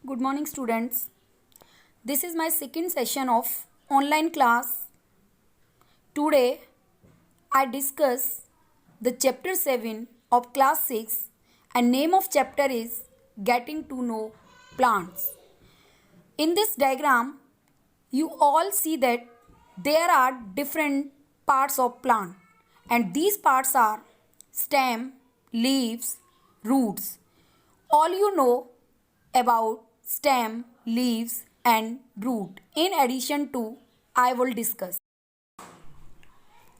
Good morning, students. This is my second session of online class. Today, I discuss the chapter 7 of class 6 and name of chapter is Getting to Know Plants. In this diagram, you all see that there are different parts of plant and these parts are stem, leaves, roots. All you know about stem, leaves and root. In addition to, I will discuss.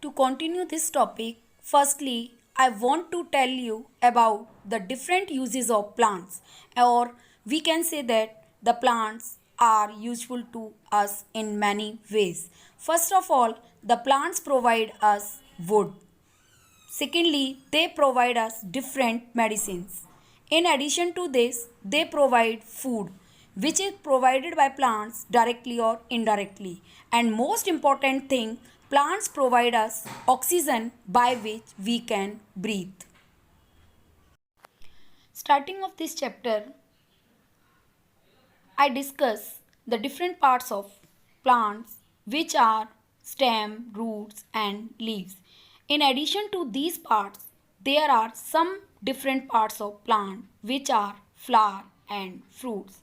To continue this topic, firstly, I want to tell you about the different uses of plants, or we can say that the plants are useful to us in many ways. First of all, the plants provide us wood. Secondly, they provide us different medicines. In addition to this, they provide food, which is provided by plants directly or indirectly. And most important thing, plants provide us oxygen by which we can breathe. Starting of this chapter, I discuss the different parts of plants which are stem, roots and leaves. In addition to these parts, there are some different parts of plant which are flower and fruits.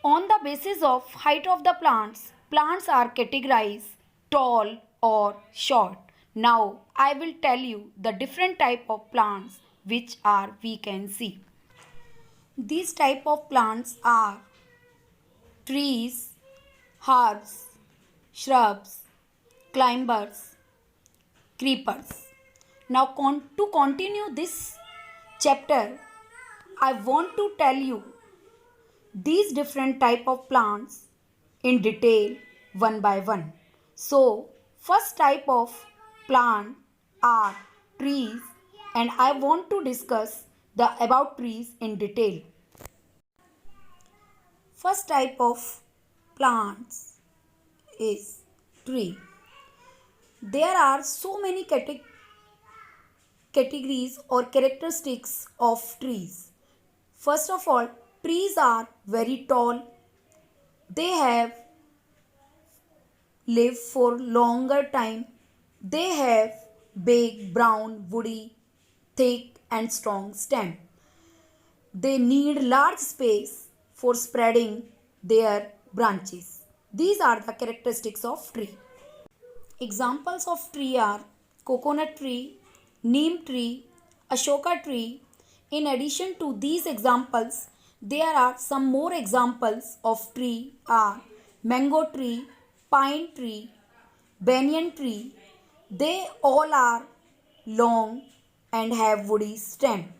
On the basis of height of the plants, plants are categorized tall or short. Now I will tell you the different type of plants which are we can see. These type of plants are trees, herbs, shrubs, climbers, creepers. Now to continue this chapter, I want to tell you these different type of plants in detail one by one. So first type of plant are trees and I want to discuss the about trees in detail. First type of plants is tree. There are so many categories or characteristics of trees. First of all, trees are very tall. They have lived for longer time. They have big, brown, woody, thick and strong stem. They need large space for spreading their branches. These are the characteristics of tree. Examples of tree are coconut tree, neem tree, ashoka tree. In addition to these examples, there are some more examples of tree are mango tree, pine tree, banyan tree. They all are long and have woody stem.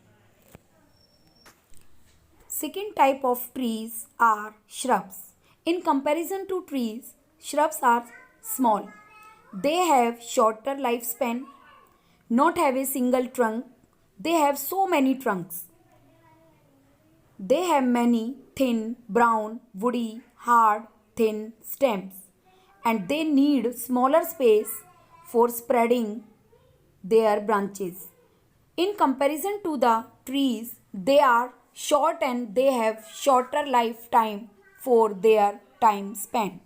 Second type of trees are shrubs. In comparison to trees, shrubs are small. They have shorter lifespan, not have a single trunk. They have so many trunks. They have many thin, brown, woody, hard, thin stems and they need smaller space for spreading their branches. In comparison to the trees, they are short and they have shorter lifetime for their time span.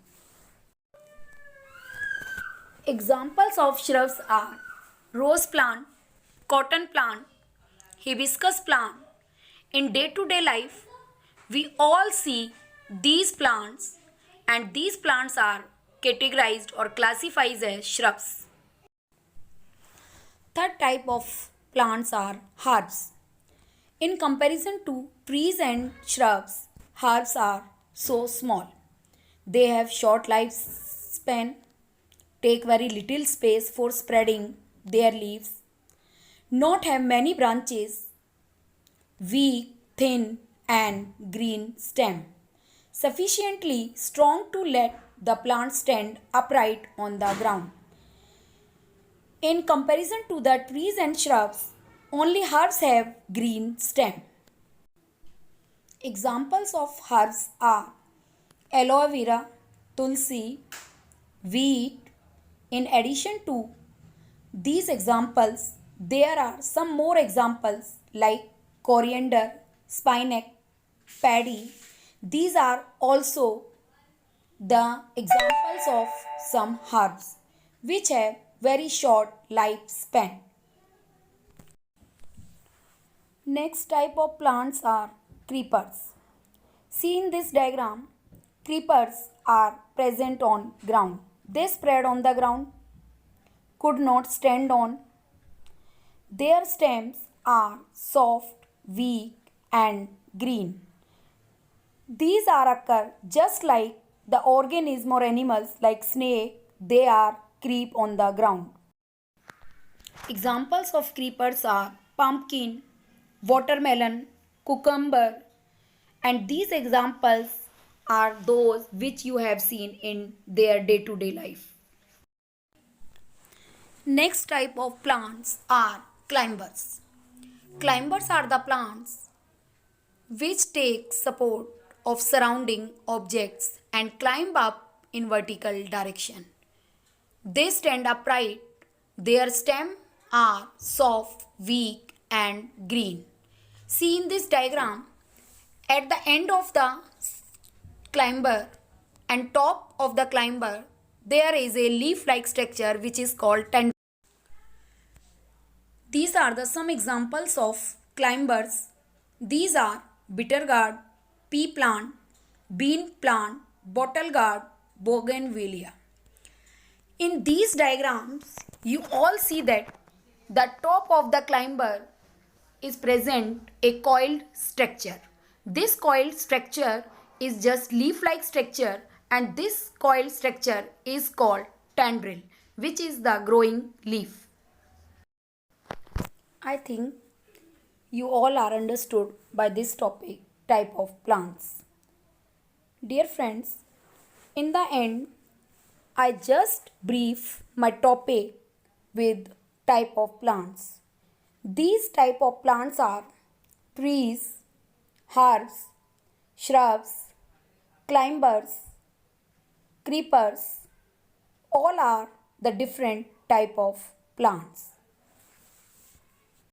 Examples of shrubs are rose plant, cotton plant, hibiscus plant. In day-to-day life, we all see these plants and these plants are categorized or classified as shrubs. Third type of plants are herbs. In comparison to trees and shrubs, herbs are so small. They have short lifespan, take very little space for spreading their leaves, not have many branches, weak, thin and green stem, sufficiently strong to let the plant stand upright on the ground. In comparison to the trees and shrubs, only herbs have green stem. Examples of herbs are aloe vera, tulsi, wheat. In addition to these examples, there are some more examples like coriander, spinach, paddy. These are also the examples of some herbs which have very short lifespan. Next type of plants are creepers. See in this diagram, creepers are present on ground. They spread on the ground, could not stand on. Their stems are soft, weak and green. These are occur just like the organism or animals like snake, they are creep on the ground. Examples of creepers are pumpkin, watermelon, cucumber, and these examples are those which you have seen in their day-to-day life. Next type of plants are climbers. Climbers are the plants which take support of surrounding objects and climb up in vertical direction. They stand upright. Their stems are soft, weak and green. See in this diagram, at the end of the climber and top of the climber, there is a leaf-like structure which is called tendril. These are the some examples of climbers. These are bittergourd, pea plant, bean plant, bottle gourd, bougainvillea. In these diagrams, you all see that the top of the climber is present a coiled structure. This coiled structure is just leaf-like structure and this coiled structure is called tendril, which is the growing leaf. I think you all are understood by this topic type of plants. Dear friends, in the end, I just brief my topic with type of plants. These type of plants are trees, herbs, shrubs, climbers, creepers. All are the different type of plants.